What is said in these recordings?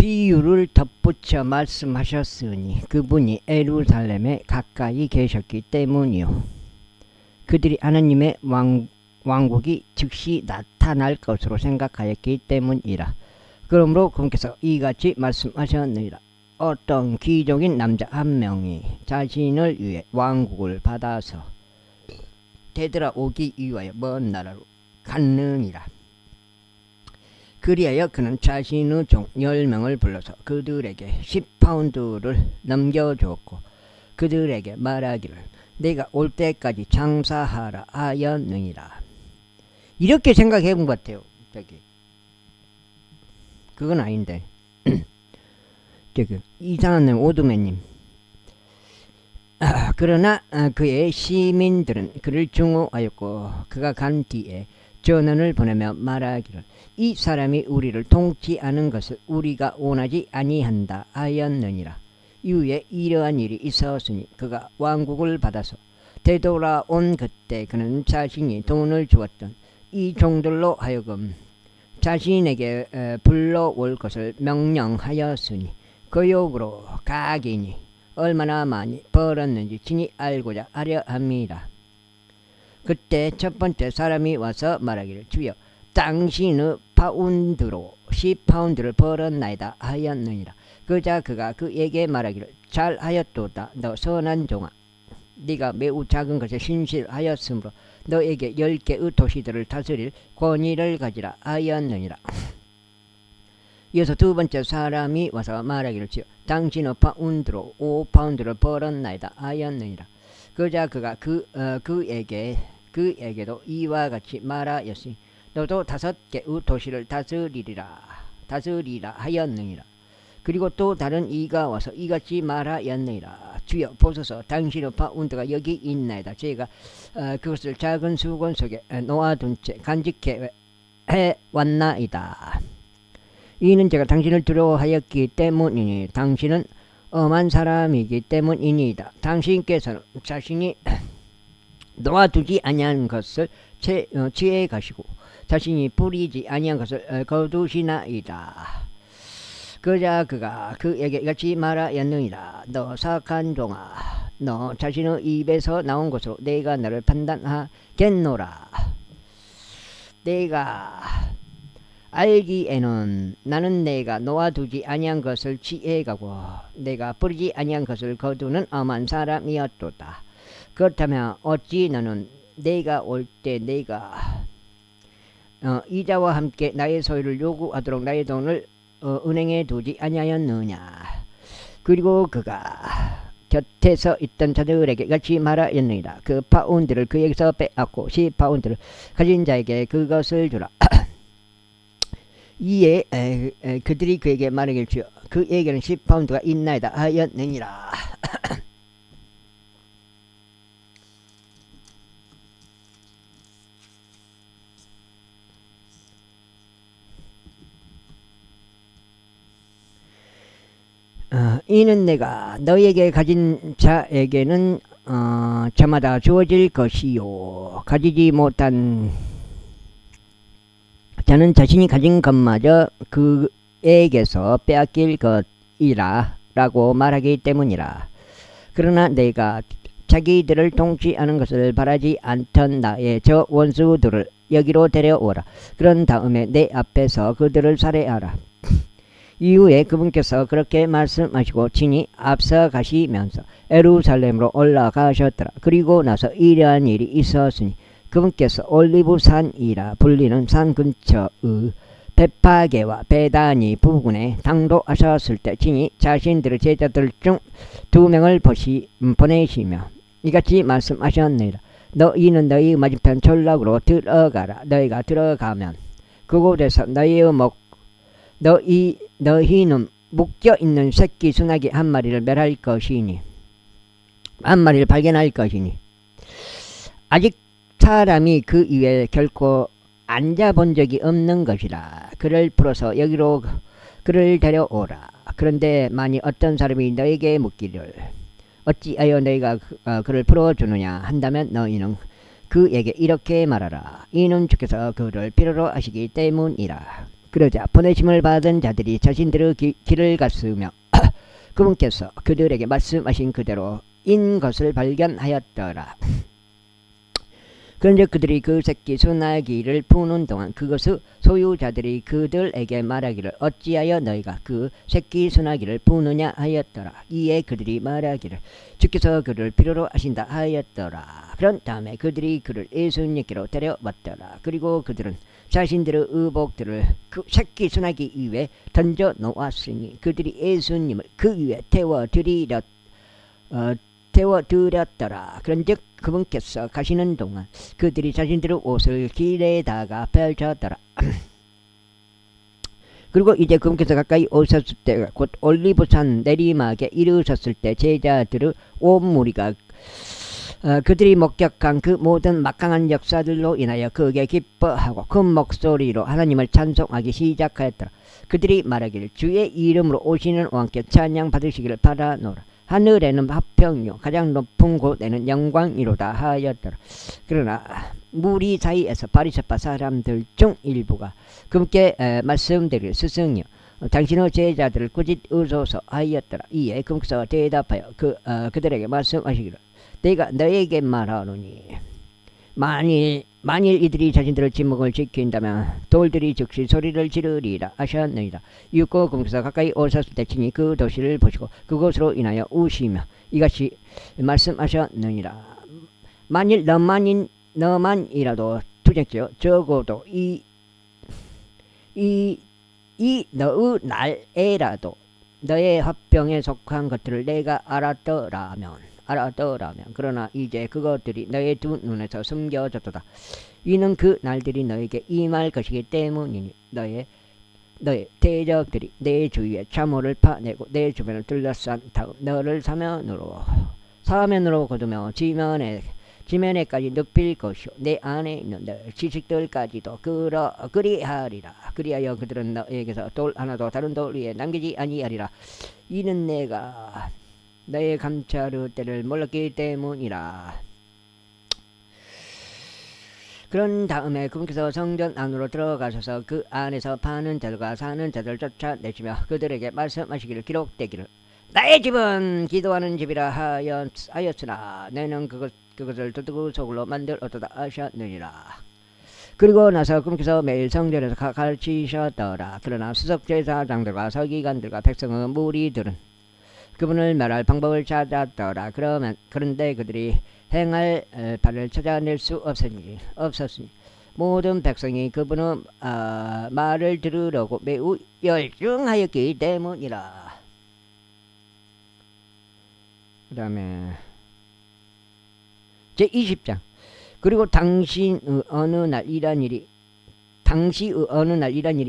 비유를 덧붙여 말씀하셨으니 그분이 예루살렘에 가까이 계셨기 때문이요. 그들이 하나님의 왕국이 즉시 나타날 것으로 생각하였기 때문이라. 그러므로 그분께서 이같이 말씀하셨느니라. 어떤 귀족인 남자 한 명이 자신을 위해 왕국을 받아서 되돌아오기 위하여 먼 나라로 갔느니라. 그리하여 그는 자신의 종 10명을 불러서 그들에게 10파운드를 넘겨주었고 그들에게 말하기를 내가 올 때까지 장사하라 하였느니라. 이렇게 생각해 본 것 같아요. 그건 아닌데 이상한 오두매님. 그러나 그의 시민들은 그를 증오하였고 그가 간 뒤에 전원을 보내며 말하기를 이 사람이 우리를 통치하는 것을 우리가 원하지 아니한다 하였느니라. 이후에 이러한 일이 있었으니 그가 왕국을 받아서 되돌아온 그때 그는 자신이 돈을 주었던 이 종들로 하여금 자신에게 불러올 것을 명령하였으니 그 욕으로 각인이 얼마나 많이 벌었는지 친히 알고자 하려 합니다. 그때 첫 번째 사람이 와서 말하기를 주여 당신의 파운드로 10파운드를 벌었나이다 하였느니라. 그자 그가 그에게 말하기를 잘하였도다. 너 선한 종아, 네가 매우 작은 것에 신실하였으므로 너에게 10개의 도시들을 다스릴 권위를 가지라 하였느니라. 이어서 두 번째 사람이 와서 말하기를 주여 당신의 파운드로 5파운드를 벌었나이다 하였느니라. 그자 그가 그에게도 이와 같이 말하였으니 너도 5개의 도시를 다스리라 하였느니라. 그리고 또 다른 이가 와서 이같이 말하였느니라. 주여 보소서 당신의 파운드가 여기 있나이다. 제가 그것을 작은 수건 속에 놓아둔 채 간직해 왔나이다. 이는 제가 당신을 두려워하였기 때문이니 당신은 엄한 사람이기 때문이니이다. 당신께서는 자신이 놓아두지 아니한 것을 취해 가시고 자신이 뿌리지 아니한 것을 거두시나이다. 그자 그가 그에게 같이 말하였느니라. 너 사악한 종아, 너 자신의 입에서 나온 것으로 내가 너를 판단하겠노라. 내가 알기에는 나는 내가 놓아두지 아니한 것을 취해가고 내가 뿌리지 아니한 것을 거두는 엄한 사람이었도다. 그렇다면 어찌 너는 내가 올 때 내가 이자와 함께 나의 소유를 요구하도록 나의 돈을 은행에 두지 아니하였느냐. 그리고 그가 곁에서 있던 자들에게 같이 말하였느니라. 그 파운드를 그에게서 빼앗고 10파운드를 가진 자에게 그것을 주라. 이에 그들이 그에게 말하기를 주여 그에게는 10파운드가 있나이다 하였느니라. 이는 내가 너에게 가진 자에게는 저마다 주어질 것이요 가지지 못한 자는 자신이 가진 것마저 그에게서 빼앗길 것이라 라고 말하기 때문이라. 그러나 내가 자기들을 통치하는 것을 바라지 않던 나의 저 원수들을 여기로 데려오라. 그런 다음에 내 앞에서 그들을 살해하라. 이후에 그분께서 그렇게 말씀하시고 친히 앞서가시면서 예루살렘으로 올라가셨더라. 그리고 나서 이러한 일이 있었으니 그분께서 올리브산이라 불리는 산 근처의 베파게와 베다니 부근에 당도하셨을 때 친히 자신들의 제자들 중 2명을 보내시며 이같이 말씀하셨느니라. 너희는 너희 맞은편 전락으로 들어가라. 너희가 들어가면 그곳에서 너희는 묶여있는 새끼 수나기 한 마리를 멸할 것이니 한 마리를 발견할 것이니 아직 사람이 그 위에 결코 앉아본 적이 없는 것이라. 그를 풀어서 여기로 그를 데려오라. 그런데 만일 어떤 사람이 너에게 묻기를 어찌하여 너희가 그를 풀어주느냐 한다면 너희는 그에게 이렇게 말하라. 이는 주께서 그를 필요로 하시기 때문이라. 그러자 보내심을 받은 자들이 자신들의 길을 갔으며 그분께서 그들에게 말씀하신 그대로 인 것을 발견하였더라. 그런즉 그들이 그 새끼 소나기를 푸는 동안 그것의 소유자들이 그들에게 말하기를 어찌하여 너희가 그 새끼 소나기를 푸느냐 하였더라. 이에 그들이 말하기를 주께서 그를 필요로 하신다 하였더라. 그런 다음에 그들이 그를 예수님께로 데려왔더라. 그리고 그들은 자신들의 의복들을 그 새끼 소나기 위에 던져 놓았으니 그들이 예수님을 그 위에 태워드렸더라. 그런즉 그분께서 가시는 동안 그들이 자신들의 옷을 길에다가 펼쳤더라. 그리고 이제 그분께서 가까이 오셨을 때 곧 올리브산 내리막에 이르셨을 때 제자들의 온 무리가 그들이 목격한 그 모든 막강한 역사들로 인하여 그에게 기뻐하고 큰 목소리로 하나님을 찬송하기 시작하였더라. 그들이 말하기를 주의 이름으로 오시는 왕께 찬양 받으시기를 바라노라. 하늘에는 화평이요 가장 높은 곳에는 영광이로다 하였더라. 그러나 무리 사이에서 바리새파 사람들 중 일부가 그분께 말씀드릴 스승이요 당신의 제자들을 꾸짖으소서 하였더라. 이에 그분께서 대답하여 그들에게 말씀하시기를 내가 너에게 말하노니 만일 이들이 자신들의 지목을 지킨다면 돌들이 즉시 소리를 지르리라 하셨느니라. 이윽고 그분께서 가까이 오셨을 때 친히 그 도시를 보시고 그곳으로 인하여 우시며 이같이 말씀하셨느니라. 만일 너만이라도 두렵지요 적어도 이 너의 날에라도 너의 화병에 속한 것들을 내가 알았더라면 그러나 이제 그것들이 너의 두 눈에서 숨겨졌도다. 이는 그 날들이 너에게 임할 것이기 때문이니 너의 대적들이 내 주위에 참호를 파내고 내 주변을 둘러싼 다음 너를 사면으로 거두며 지면에까지 눕힐 것이요 내 안에 있는 너의 지식들까지도 그리하리라. 그리하여 그들은 너에게서 돌 하나도 다른 돌 위에 남기지 아니하리라. 이는 내가 너의 감찰의 때를 몰랐기 때문이라. 그런 다음에 그분께서 성전 안으로 들어가셔서 그 안에서 파는 자들과 사는 자들을 쫓아내시며 그들에게 말씀하시기를 기록되기를 나의 집은 기도하는 집이라 하였으나 너는 그것을 도둑의 소굴로 만들었도다 하셨느니라. 그리고 나서 그분께서 매일 성전에서 가르치셨더라. 그러나 수석제사장들과 서기관들과 백성의 무리들은 그분을 말할 방법을 찾았더라. 그런데 그들이 행할 바를 찾아낼 수 없었으니 모든 백성이 그분의 말을 들으려고 매우 열중하였기 때문이라. 그 다음에 제20장 그리고 당시의 어느 날 이런 일이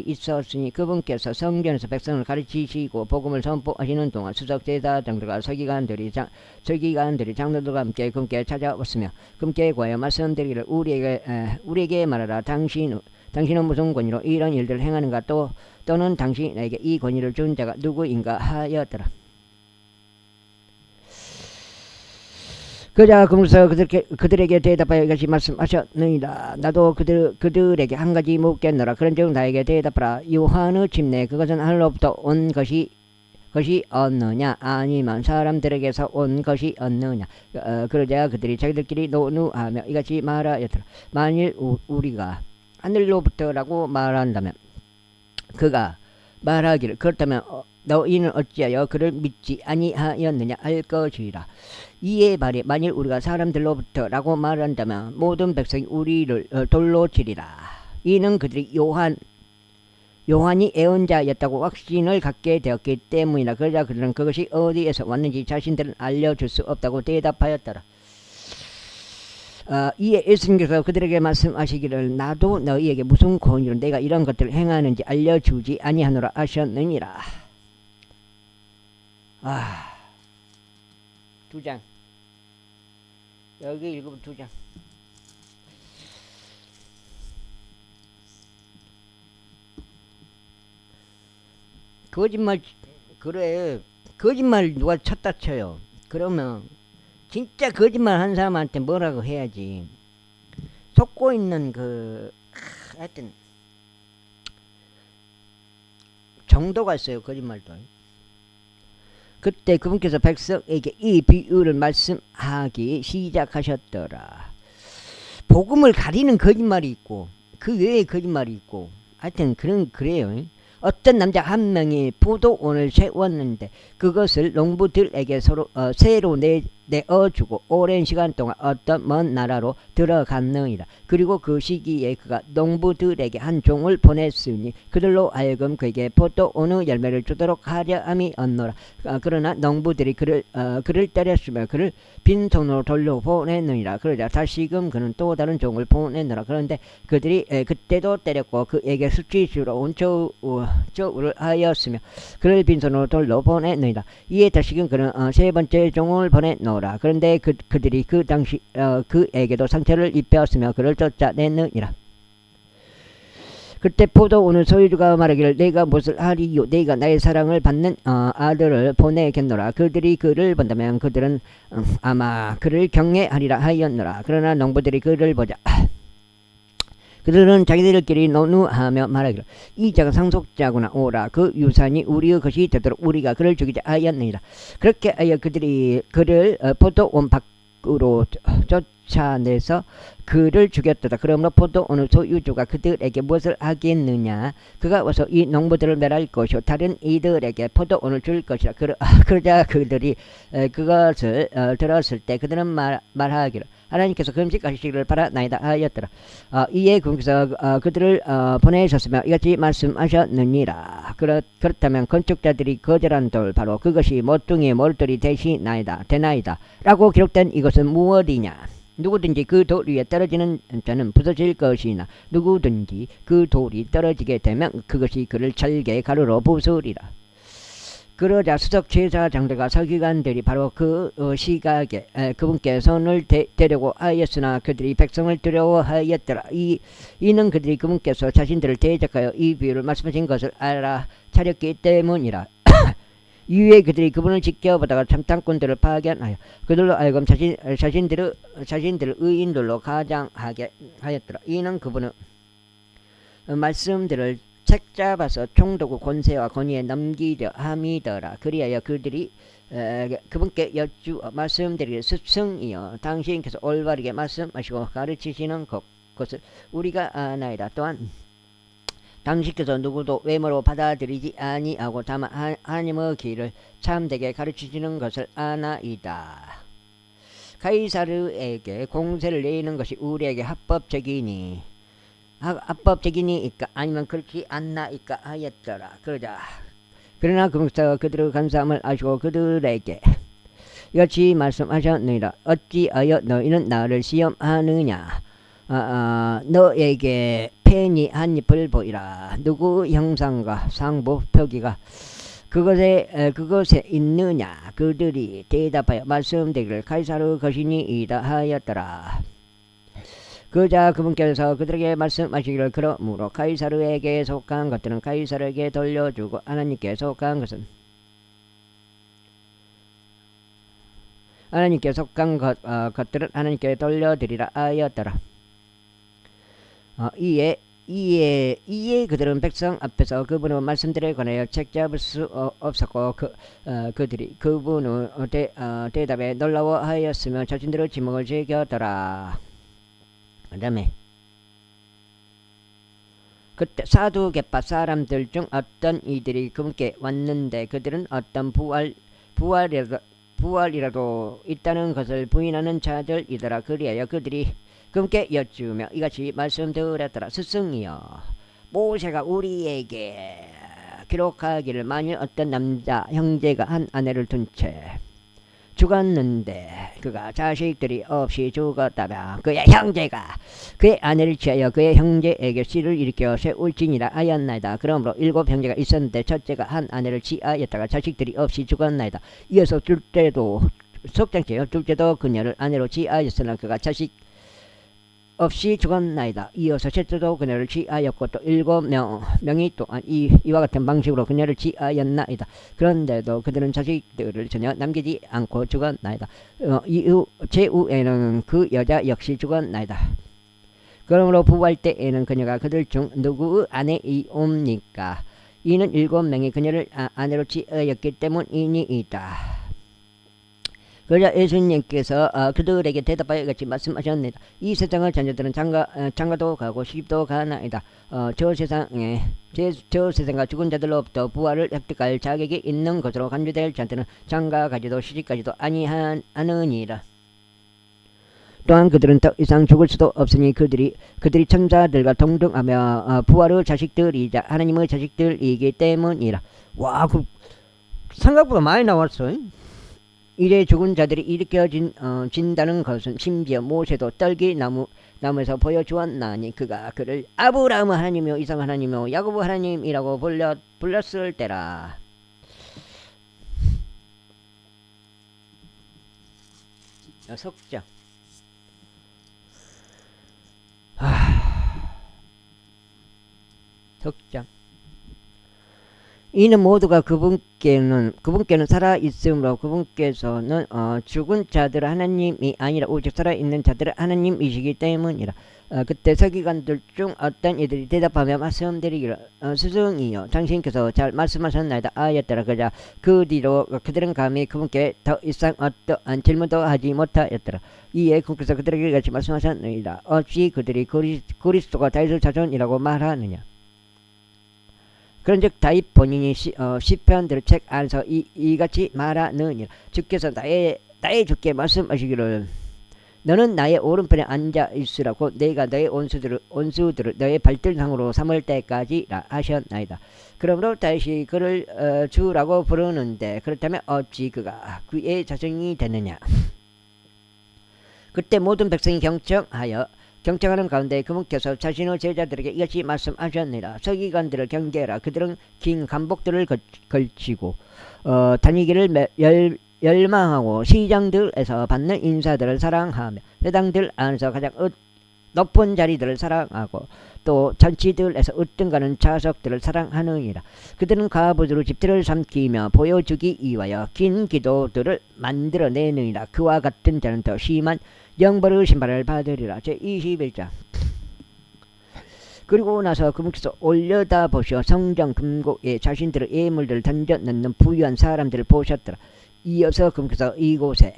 있었으니 그분께서 성전에서 백성을 가르치시고 복음을 선포하시는 동안 수석제사장들과 서기관들이 장로들과 함께 그분께 찾아왔으며 그분께 구하여 말씀드리기를 우리에게 말하라. 당신은 무슨 권위로 이런 일들을 행하는가 또는 당신에게 이 권위를 준 자가 누구인가 하였더라. 그자 그분께서 그들에게 대답하여 이같이 말씀하셨느니라. 나도 그들에게 한 가지 묻겠노라. 그런즉 나에게 대답하라. 요한의 침례 그것은 하늘로부터 온 것이 없느냐 아니면 사람들에게서 온 것이 없느냐. 그러자 그들이 자기들끼리 논의하며 이같이 말하였더라. 만일 우리가 하늘로부터라고 말한다면 그가 말하기를 그렇다면 너희는 어찌하여 그를 믿지 아니하였느냐 할 것이라. 이에 만일 우리가 사람들로부터라고 말한다면 모든 백성이 우리를 돌로 치리라. 이는 그들이 요한이 애언자였다고 확신을 갖게 되었기 때문이라. 그러자 그들은 그것이 어디에서 왔는지 자신들은 알려줄 수 없다고 대답하였더라. 이에 예수님께서 그들에게 말씀하시기를 나도 너희에게 무슨 권위로 내가 이런 것들을 행하는지 알려주지 아니하노라 하셨느니라. 2장 여기 읽으면 2장 거짓말 누가 쳤다 쳐요. 그러면 진짜 거짓말 한 사람한테 뭐라고 해야지. 속고 있는 하여튼 정도가 있어요. 거짓말도. 그때 그분께서 백성에게 이 비유를 말씀하기 시작하셨더라. 복음을 가리는 거짓말이 있고 그 외에 거짓말이 있고 하여튼 그래요. 어떤 남자 한 명이 포도원을 세웠는데 그것을 농부들에게 새로 내어주고 오랜 시간 동안 어떤 먼 나라로 들어갔느니라. 그리고 그 시기에 그가 농부들에게 한 종을 보냈으니 그들로 하여금 그에게 포도원의 열매를 주도록 하려 함이 없노라. 그러나 농부들이 그를 때렸으며 그를 빈손으로 돌려보냈느니라. 그러자 다시금 그는 또 다른 종을 보냈노라. 그런데 그들이 그때도 때렸고 그에게 수치스러운 저울을 하였으며 그를 빈손으로 돌려보냈느니라. 이에 다시금 그는 세 번째 종을 보냈노라. 그런데 그들이 그 당시 그에게도 상처를 입혔으며 그를 쫓아냈느니라. 그때 포도원의 소유주가 말하기를 내가 무엇을 하리요? 내가 나의 사랑을 받는 아들을 보내겠노라. 그들이 그를 본다면 그들은 아마 그를 경외하리라 하였노라. 그러나 농부들이 그를 보자 그들은 자기들끼리 논의하며 말하기를 이 자가 상속자구나. 오라 그 유산이 우리의 것이 되도록 우리가 그를 죽이자 하였느니라. 그렇게 하여 그들이 그를 포도원 밖으로 쫓아내서 그를 죽였다. 그러므로 포도원의 소유주가 그들에게 무엇을 하겠느냐? 그가 와서 이 농부들을 멸할 것이요 다른 이들에게 포도원을 줄 것이라. 그러자 그들이 그것을 들었을 때 그들은 말하기를 하나님께서 금식하시기를 바라나이다 하였더라. 이에 그분께서 그들을 보내셨으며 이같이 말씀하셨느니라. 그렇다면 건축자들이 거절한 돌 바로 그것이 모퉁이의 몰돌이 되나이다 라고 기록된 이것은 무엇이냐? 누구든지 그 돌 위에 떨어지는 자는 부서질 것이나 누구든지 그 돌이 떨어지게 되면 그것이 그를 잘게 가루로 부수리라. 그러자 수석 제사장들과 서기관들이 바로 그 시각에 그분께 손을 대려고 하였으나 그들이 백성을 두려워하였더라. 이는 그들이 그분께서 자신들을 대적하여 이 비유를 말씀하신 것을 알아차렸기 때문이라. 이후에 그들이 그분을 지켜보다가 참탄꾼들을 파견하여 그들로 하여금 자신들을 의인들로 가장하게 하였더라. 이는 그분의 말씀들을 책잡아서 총독의 권세와 권위에 넘기려 함이더라. 그리하여 그들이 그분께 여쭈어 말씀드리기를 스승이여 당신께서 올바르게 말씀하시고 가르치시는 것을 우리가 아나이다. 또한 당신께서 누구도 외모로 받아들이지 아니하고 다만 하나님의 길을 참되게 가르치시는 것을 아나이다. 가이사르에게 공세를 내리는 것이 우리에게 합법적이니까 아니면 그렇지 않나이까 하였더라. 그러나 그분께서 그들의 간사함을 아시고 그들에게 이같이 말씀하셨느니라. 어찌하여 너희는 나를 시험하느냐? 너에게 펜이 한 잎을 보이라. 누구 형상과 상부 표기가 그것에 있느냐? 그들이 대답하여 말씀드리기를 가이사르 것이니이다 하였더라. 그자 그분께서 그들에게 말씀하시기를 그러므로 가이사르에게 속한 것들은 가이사르에게 돌려주고 하나님께 속한 것은 하나님께 속한 것들은 하나님께 돌려드리라 하였더라. 이에 그들은 백성 앞에서 그분의 말씀들에 관하여 책잡을 수 없었고 그들이 그분의 대답에 놀라워하였으며 자신들의 지목을 즐겼더라. 그 다음에 그때 사두개파 사람들 중 어떤 이들이 그분께 왔는데 그들은 어떤 부활이라도 있다는 것을 부인하는 자들이더라. 그리하여 그들이 그분께 여쭈며 이같이 말씀드렸더라. 스승이여 모세가 우리에게 기록하기를 만일 어떤 남자 형제가 한 아내를 둔 채 죽었는데 그가 자식들이 없이 죽었다면 그의 형제가 그의 아내를 취하여 그의 형제에게 씨를 일으켜 세울지니라 하였나이다. 그러므로 7 형제가 있었는데 첫째가 한 아내를 취하였다가 자식들이 없이 죽었나이다. 이어서 둘째도 그녀를 아내로 취하였으나 그가 자식 없이 죽었나이다. 이어서 셋째도 그녀를 취하였고 또 7명이 또한 이와 같은 방식으로 그녀를 취하였나이다. 그런데도 그들은 자식들을 전혀 남기지 않고 죽었나이다. 제후에는 그 여자 역시 죽었나이다. 그러므로 부활 때에는 그녀가 그들 중 누구의 아내이옵니까? 이는 7명이 그녀를 아내로 취하였기 때문이니이다. 그러자 예수님께서 그들에게 대답하여 같이 말씀하셨습니다. 이 세상을 자녀들은 장가도 가고 시집도 가나이다. 저 세상과 죽은 자들로부터 부활을 획득할 자격이 있는 것으로 간주될 자들은 장가 가지도 시집가지도 아니하느니라. 또한 그들은 더 이상 죽을 수도 없으니 그들이 천사들과 동등하며 부활의 자식들이자 하나님의 자식들이기 때문이라. 와, 생각보다 많이 나왔어. 이래 죽은 자들이 일으켜진다는 것은 심지어 모세도 떨기나무에서 보여주었나니 그가 그를 아브라함 하나님이요 이삭 하나님이요 야곱 하나님이라고 불렀을 때라. 석자. 석자. 이는 모두가 그분께는 살아 있으므로 그분께서는 죽은 자들 하나님이 아니라 오직 살아 있는 자들 하나님이시기 때문이라. 그때 서기관들 중 어떤 이들이 대답하며 말씀드리기를 스승이여 당신께서 잘 말씀하셨나이다 하였더라. 그러자 그 뒤로 그들은 감히 그분께 더 이상 어떠한 질문도 하지 못하였더라. 이에 그분께서 그들에게 같이 말씀하셨느니라. 어찌 그들이 그리스도가 다윗의 자손이라고 말하느냐. 그런즉 다윗 본인이 시편들 책 안에서 이같이 말하느니라. 주께서 나의 주께 말씀하시기를 너는 나의 오른편에 앉아 있으라고 내가 너의 온수들을 너의 발등상으로 삼을 때까지라 하셨나이다. 그러므로 다윗이 그를 주라고 부르는데 그렇다면 어찌 그가 그의 자손이 되느냐. 그때 모든 백성이 경청하는 가운데 그분께서 자신의 제자들에게 이같이 말씀하셨느니라. 서기관들을 경계하라. 그들은 긴 간복들을 걸치고 다니기를 열망하고 시장들에서 받는 인사들을 사랑하며 회당들 안에서 가장 높은 자리들을 사랑하고 또 잔치들에서 으뜸가는 좌석들을 사랑하느니라. 그들은 가부주로 집들을 삼키며 보여주기 위하여 긴 기도들을 만들어내느니라. 그와 같은 자는 더 심한 영벌의 심판을 받으리라. 제21장. 그리고 나서 그분께서 올려다 보시어 성전 금고에 자신들의 예물들을 던져 넣는 부유한 사람들을 보셨더라. 이어서 그분께서 이곳에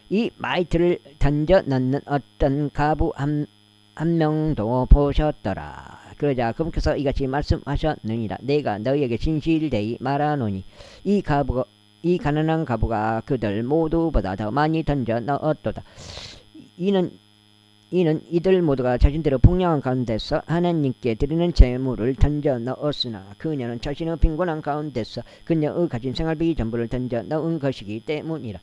이 마이트를 던져 넣는 어떤 가부 한 명도 보셨더라. 그러자 그분께서 이같이 말씀하셨느니라. 내가 너희에게 진실되이 말하노니 이 가난한 가부가 그들 모두보다 더 많이 던져 넣었도다. 이는 이들 모두가 자신들의 풍요한 가운데서 하나님께 드리는 제물을 던져 넣었으나 그녀는 자신의 빈곤한 가운데서 그녀의 가진 생활비 전부를 던져 넣은 것이기 때문이라.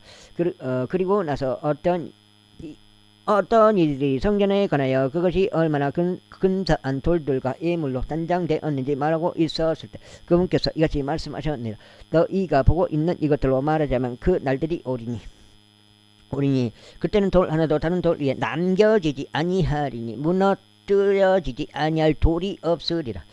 그리고 나서 어떤 이들이 성전에 관하여 그것이 얼마나 근사한 돌들과 예물로 단장되었는지 말하고 있었을 때 그분께서 이같이 말씀하셨느니라. 너희가 보고 있는 이것들로 말하자면 그 날들이 오리니 그때는 돌 하나도 다른 돌 위에 남겨지지 아니하리니 무너뜨려지지 아니할 돌이 없으리라.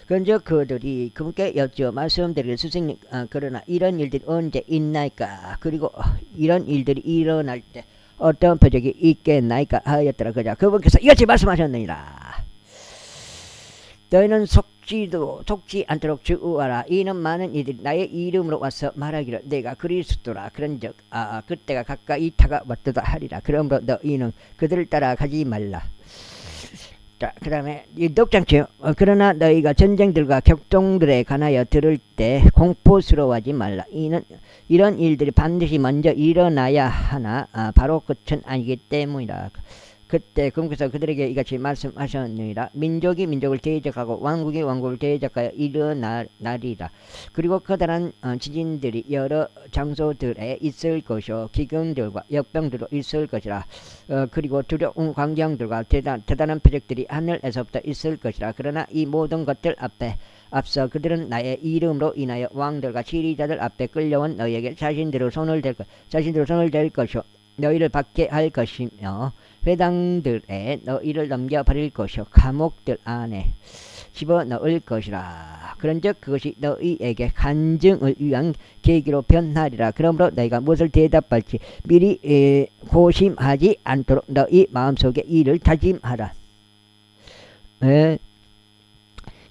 그런즉 그들이 그분께 여쭈어 말씀드리기를 스승님 그러나 이런 일들이 언제 있나이까. 그리고 이런 일들이 일어날 때 어떤 표적이 있겠나이까 하였더라. 그자 그분께서 이같이 말씀하셨느니라. 너희는 속지 않도록 주의하라. 이는 많은 이들이 나의 이름으로 와서 말하기를 내가 그리스도라. 그런즉 그때가 가까이 다가왔도다 하리라. 그러므로 너희는 그들을 따라가지 말라. 자, 그 다음에 이 독장치. 그러나 너희가 전쟁들과 격동들에 관하여 들을 때 공포스러워하지 말라. 이런 일들이 반드시 먼저 일어나야 하나 바로 끝은 아니기 때문이라. 그때 그분께서 그들에게 이같이 말씀하셨느니라. 민족이 민족을 대적하고 왕국이 왕국을 대적하여 일어나리라. 그리고 커다란 지진들이 여러 장소들에 있을 것이요 기근들과 역병들도 있을 것이라. 그리고 두려운 광경들과 대단한 표적들이 하늘에서부터 있을 것이라. 그러나 이 모든 것들 앞서 그들은 나의 이름으로 인하여 왕들과 지리자들 앞에 끌려온 너희에게 자신들의 손을 댈 것이요 너희를 받게 할 것이며 회당들에 너희를 넘겨버릴 것이요 감옥들 안에 집어넣을 것이라. 그런즉 그것이 너희에게 간증을 위한 계기로 변하리라. 그러므로 너희가 무엇을 대답할지 미리 고심하지 않도록 너희 마음속에 이를 다짐하라.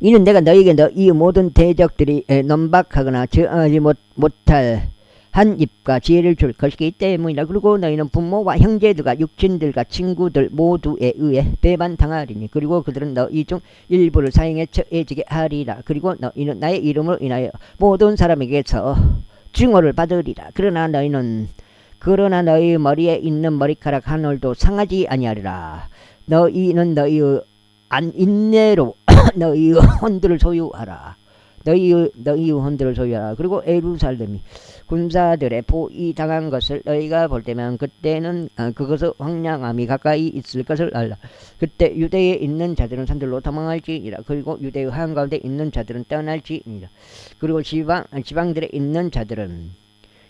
이는 내가 너에게 너희 모든 대적들이 논박하거나 저하지 못할 한 입과 지혜를 줄 것이기 때문이라. 그리고 너희는 부모와 형제들과 육친들과 친구들 모두에 의해 배반당하리니 그리고 그들은 너희 중 일부를 사형에 처해지게 하리라. 그리고 너희는 나의 이름으로 인하여 모든 사람에게서 증오를 받으리라. 그러나 너희 머리에 있는 머리카락 한 올도 상하지 아니하리라. 너희는 너희의 인내로 너희의 혼들을 소유하라. 너희의 혼들을 소유하라. 그리고 예루살렘이 군사들의 포위당한 것을 너희가 볼 때면 그때는 그것의 황량함이 가까이 있을 것을 알라. 그때 유대에 있는 자들은 산들로 도망할지니라. 그리고 유대의 한가운데 있는 자들은 떠날지니라. 그리고 지방들에 있는 자들은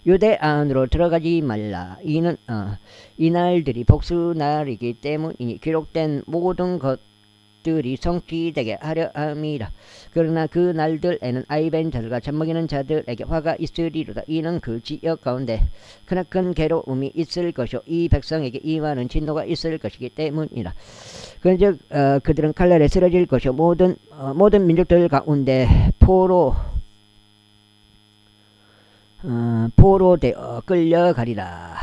유대 안으로 들어가지 말라. 이는 이 날들이 복수날이기 때문이니 기록된 모든 것들이 성취되게 하려 함이라. 그러나 그 날들에는 아이벤 자들과 젖먹이는 자들에게 화가 있으리로다. 이는 그 지역 가운데 크나큰 괴로움이 있을 것이요 이 백성에게 임하는 진노가 있을 것이기 때문이라. 그런즉 그들은 칼날에 쓰러질 것이요 모든 민족들 가운데 포로되어 끌려가리라.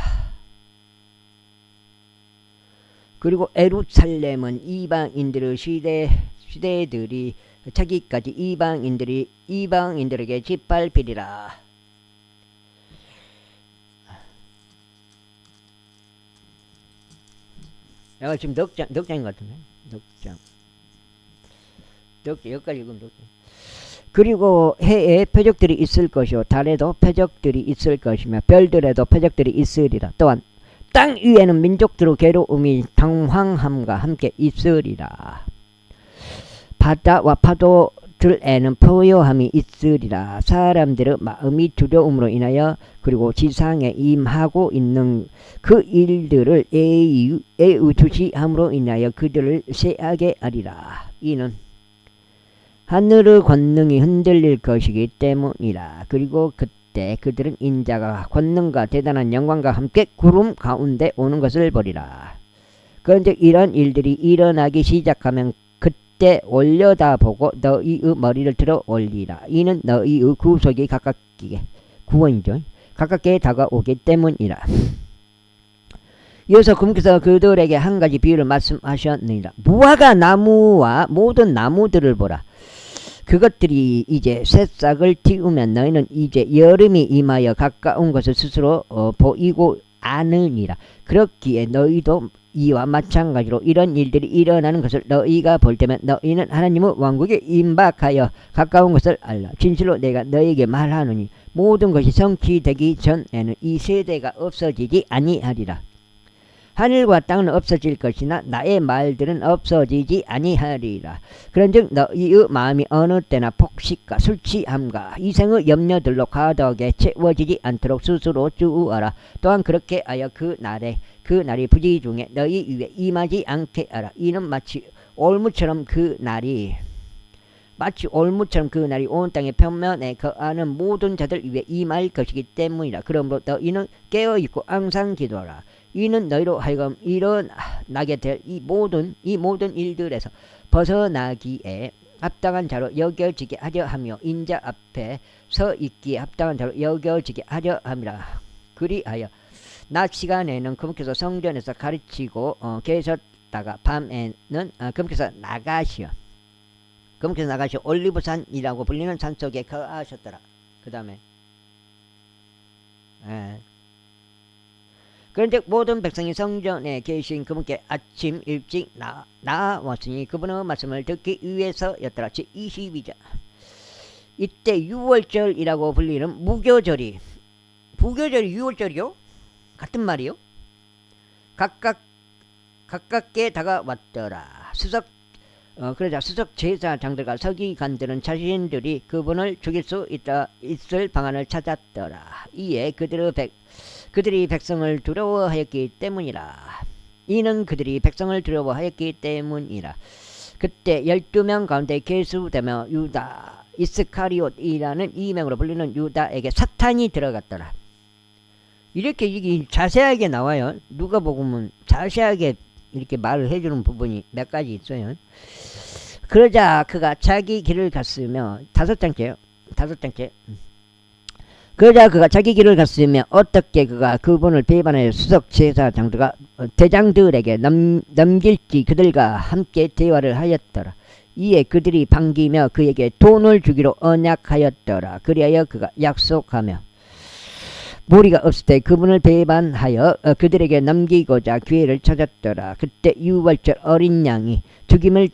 그리고 예루살렘은 이방인들의 시대들이 차기까지 이방인들에게 짓밟히리라. 내가 지금 넉장인 것 같은데. 여기까지 읽으면 넉장. 그리고 해에 표적들이 있을 것이요 달에도 표적들이 있을 것이며 별들에도 표적들이 있으리라. 또한 땅 위에는 민족들의 괴로움이 당황함과 함께 있으리라. 바다와 파도들에는 포효함이 있으리라. 사람들의 마음이 두려움으로 인하여 그리고 지상에 임하고 있는 그 일들을 애우주시함으로 인하여 그들을 쇠하게 하리라. 이는 하늘의 권능이 흔들릴 것이기 때문이라. 그리고 그때 그들은 인자가 권능과 대단한 영광과 함께 구름 가운데 오는 것을 보리라. 그런데 이런 일들이 일어나기 시작하면 그때 올려다보고 너희의 머리를 들어 올리라. 이는 너희의 구속이 구원이죠. 가깝게 다가오기 때문이라. 이어서 금께서 그들에게 한 가지 비유를 말씀하셨느니라. 무화과 나무와 모든 나무들을 보라. 그것들이 이제 새싹을 틔우면 너희는 이제 여름이 임하여 가까운 것을 스스로 보이고 아느니라. 그렇기에 너희도 이와 마찬가지로 이런 일들이 일어나는 것을 너희가 볼 때면 너희는 하나님의 왕국에 임박하여 가까운 것을 알라. 진실로 내가 너희에게 말하노니 모든 것이 성취되기 전에는 이 세대가 없어지지 아니하리라. 하늘과 땅은 없어질 것이나 나의 말들은 없어지지 아니하리라. 그런즉 너희의 마음이 어느 때나 폭식과 술취함과 이생의 염려들로 과덕에 채워지지 않도록 스스로 주우하라. 또한 그렇게 하여 그 날이 부지 중에 너희 위에 임하지 않게 하라. 이는 마치 올무처럼 그 날이 온 땅의 표면에 거하는 모든 자들 위에 임할 것이기 때문이라. 그러므로 너희는 깨어있고 항상 기도하라. 이는 너희로 하여금 일어나게 될 이 모든 일들에서 벗어나기에 합당한 자로 여겨지게 하려 하며 인자 앞에 서 있기에 합당한 자로 여겨지게 하려 함이라. 그리하여 낮 시간에는 그분께서 성전에서 가르치고 계셨다가 밤에는 그분께서 나가시어 올리브산이라고 불리는 산속에 거하셨더라. 그 다음에 그런데 모든 백성이 성전에 계신 그분께 아침 일찍 나왔으니 그분의 말씀을 듣기 위해서였더라. 제22절. 이때 6월절이라고 불리는 무교절이 6월절이요? 같은 말이요? 가깝게 다가왔더라. 그러자 수석 제사장들과 서기관들은 자신들이 그분을 죽일 수 있을 방안을 찾았더라. 이에 그들이 백성을 두려워하였기 때문이라. 그때 12명 가운데 계수되며 유다 이스카리옷이라는 이명으로 불리는 유다에게 사탄이 들어갔더라. 이렇게 이게 자세하게 나와요. 누가복음은 자세하게 이렇게 말을 해주는 부분이 몇 가지 있어요. 그러자 그가 자기 길을 갔으며 다섯 장째요. 그러자 그가 자기 길을 갔으며 어떻게 그가 그분을 배반하여 수석 제사 장들과 대장들에게 넘길지 그들과 함께 대화를 하였더라. 이에 그들이 반기며 그에게 돈을 주기로 언약하였더라. 그리하여 그가 약속하며 무리가 없을 때 그분을 배반하여 그들에게 넘기고자 기회를 찾았더라. 그때 유월절 어린 양이 죽임을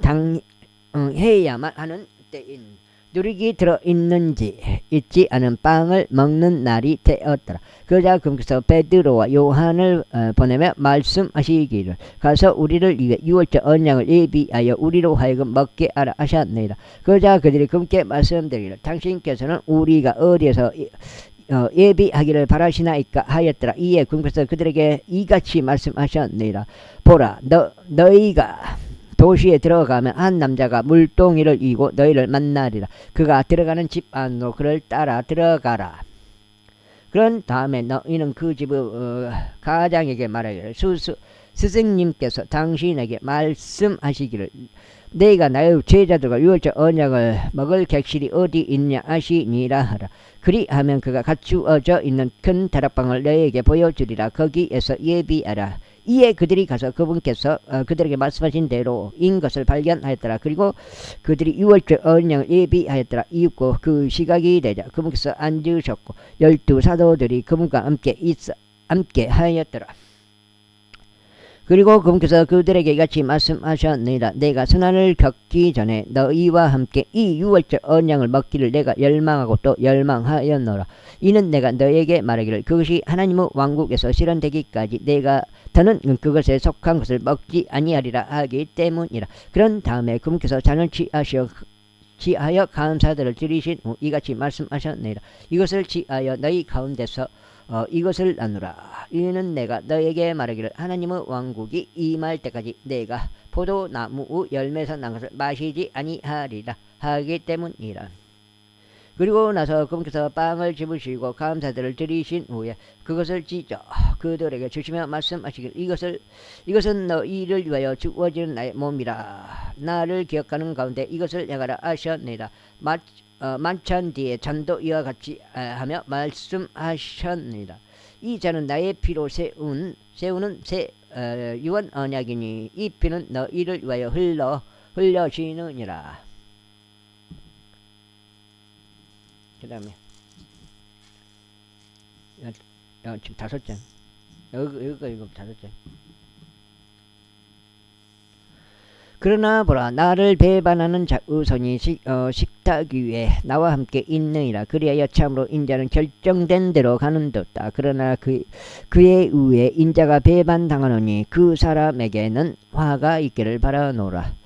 당해야만 하는 때인 누룩이 들어있는지 있지 않은 빵을 먹는 날이 되었더라. 그러자 그분께서 베드로와 요한을 보내며 말씀하시기를 가서 우리를 위해 유월절 언약을 예비하여 우리로 하여금 먹게 하라 하셨나이다. 그러자 그들이 그분께 말씀드리기를 당신께서는 우리가 어디에서 예비하기를 바라시나이까 하였더라. 이에 그분께서 그들에게 이같이 말씀하셨나이다. 보라 너희가 도시에 들어가면 한 남자가 물동이를 이고 너희를 만나리라. 그가 들어가는 집 안으로 그를 따라 들어가라. 그런 다음에 너희는 그 집의 가장에게 말하기를 스승님께서 당신에게 말씀하시기를 내가 나의 제자들과 유월절 언약을 먹을 객실이 어디 있냐 하시니라 하라. 그리하면 그가 갖추어져 있는 큰 다락방을 너희에게 보여주리라. 거기에서 예비하라. 이에 그들이 가서 그분께서 그들에게 말씀하신 대로 인 것을 발견하였더라. 그리고 그들이 유월절 언약을 예비하였더라. 이윽고 그 시각이 되자 그분께서 앉으셨고 12 사도들이 그분과 함께 하였더라. 그리고 그분께서 그들에게 이같이 말씀하셨느니라. 내가 순환을 겪기 전에 너희와 함께 이 유월절 언약을 먹기를 내가 열망하고 또 열망하였노라. 이는 내가 너희에게 말하기를 그것이 하나님의 왕국에서 실현되기까지 내가 더는 그것에 속한 것을 먹지 아니하리라 하기 때문이라. 그런 다음에 그분께서 잔을 취하여 감사들을 드리신 후 이같이 말씀하셨느니라. 이것을 취하여 너희 가운데서 이것을 나누라. 이는 내가 너에게 말하기를 하나님의 왕국이 임할 때까지 내가 포도나무 열매에서 난 것을 마시지 아니하리라 하기 때문이라. 그리고 나서 그분께서 빵을 집으시고 감사들을 드리신 후에 그것을 찢어 그들에게 주시며 말씀하시기를 이것은 너희를 위하여 주어지는 나의 몸이라. 나를 기억하는 가운데 이것을 행하라 하셨느니라. 만찬 뒤에 잔도 이와 같이 하며 말씀하셨느니라. 이 잔은 나의 피로 세우는 새 유언 언약이니 이 피는 너희를 위하여 흘려지느니라. 그 다음에 지금 5장 여기가 5장. 그러나 보라 나를 배반하는 자의 손이 식탁 위에 나와 함께 있느니라. 그리하여 참으로 인자는 결정된 대로 가는 듯다. 그러나 그에 의해 인자가 배반당하노니 그 사람에게는 화가 있기를 바라노라.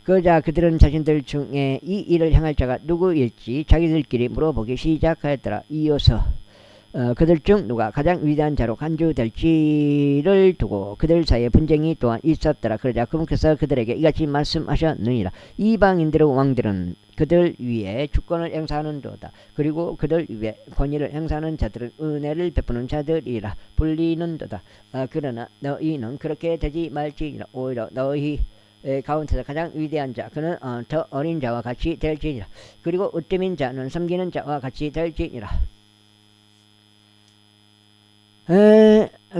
그러자 그들은 자신들 중에 이 일을 행할 자가 누구일지 자기들끼리 물어보기 시작하였더라. 이어서 그들 중 누가 가장 위대한 자로 간주될지를 두고 그들 사이에 분쟁이 또한 있었더라. 그러자 그분께서 그들에게 이같이 말씀하셨느니라. 이방인들의 왕들은 그들 위에 주권을 행사하는도다. 그리고 그들 위에 권위를 행사하는 자들은 은혜를 베푸는 자들이라 불리는도다. 그러나 너희는 그렇게 되지 말지니라. 오히려 너희 가운데서 가장 위대한 자 그는 더 어린 자와 같이 될지니라. 그리고 으뜸인 자는 섬기는 자와 같이 될지니라.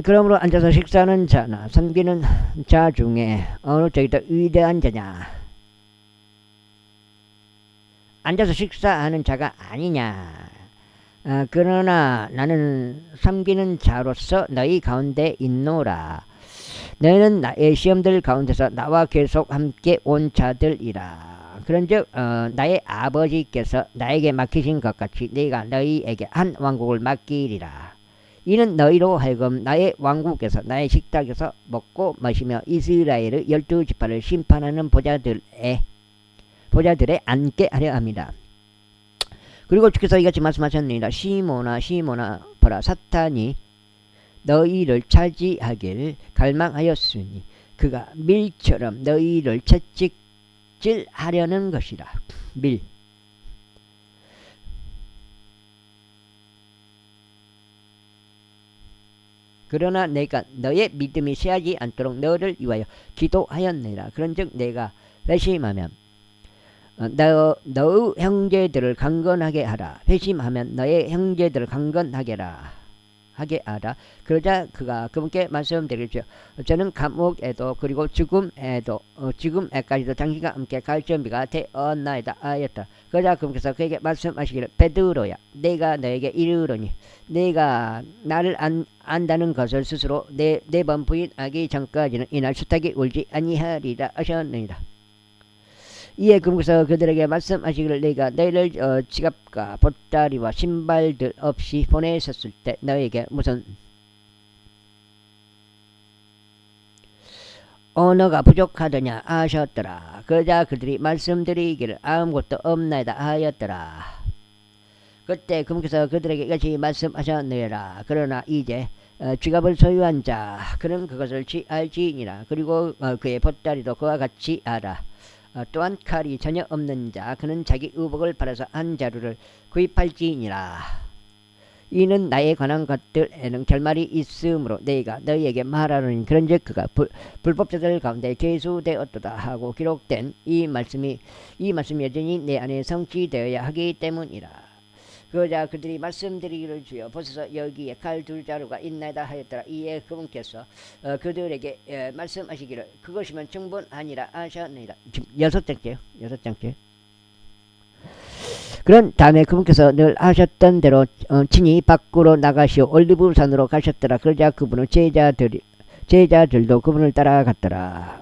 그러므로 앉아서 식사하는 자나 섬기는 자 중에 어느 쪽이 더 위대한 자냐? 앉아서 식사하는 자가 아니냐? 그러나 나는 섬기는 자로서 너희 가운데 있노라. 너희는 나의 시험들 가운데서 나와 계속 함께 온 자들이라. 그런즉 나의 아버지께서 나에게 맡기신 것 같이 내가 너희에게 한 왕국을 맡기리라. 이는 너희로 하여금 나의 왕국에서 나의 식탁에서 먹고 마시며 이스라엘의 12지파를 심판하는 보좌들에 앉게 하려 합니다. 그리고 주께서 이같이 말씀하셨느니라. 시몬아 보라 사탄이 너희를 차지하길 갈망하였으니 그가 밀처럼 너희를 채찍질하려는 것이라. 밀 그러나 내가 너의 믿음이 쇠하지 않도록 너를 위하여 기도하였느니라. 그런즉 내가 회심하면 너의 형제들을 강건하게 하라. 회심하면 너의 형제들을 강건하게 하라. 그러자 그가 그분께 말씀드리죠. 저는 감옥에도 그리고 죽음에까지도 당신과 함께 갈 준비가 되었나이다 하였다. 그러자 그분께서 그에게 말씀하시기를 베드로야, 내가 너에게 이르노니 내가 나를 안다는 것을 스스로 네 번 부인하기 전까지는 이날 수탉이 울지 아니하리라 하셨느니라. 이에 그분께서 그들에게 말씀하시기를 내가 너희를 지갑과 보따리와 신발들 없이 보내셨을 때 너에게 무슨 언어가 부족하더냐 하셨더라. 그러자 그들이 말씀드리기를 아무것도 없나이다 하였더라. 그때 그분께서 그들에게 이같이 말씀하셨느니라. 그러나 이제 지갑을 소유한 자 그는 그것을 취할지니라. 그리고 그의 보따리도 그와 같이 하라. 또한 칼이 전혀 없는 자 그는 자기 의복을 팔아서 한 자루를 구입할지니라. 이는 나에 관한 것들에는 결말이 있으므로 내가 너희에게 말하노니 그런즉 그가 불법자들 가운데 계수되었도다 하고 기록된 이 말씀이 여전히 내 안에 성취되어야 하기 때문이라. 그러자 그들이 말씀드리기를 주여 보소서 여기에 칼 2자루가 있나이다 하였더라. 이에 그분께서 그들에게 말씀하시기를 그것이면 충분하니라 하셨느니라. 지금 6장째요. 그런 다음에 그분께서 늘 하셨던 대로 친히 밖으로 나가시어 올리브산으로 가셨더라. 그러자 그분은 제자들도 그분을 따라갔더라.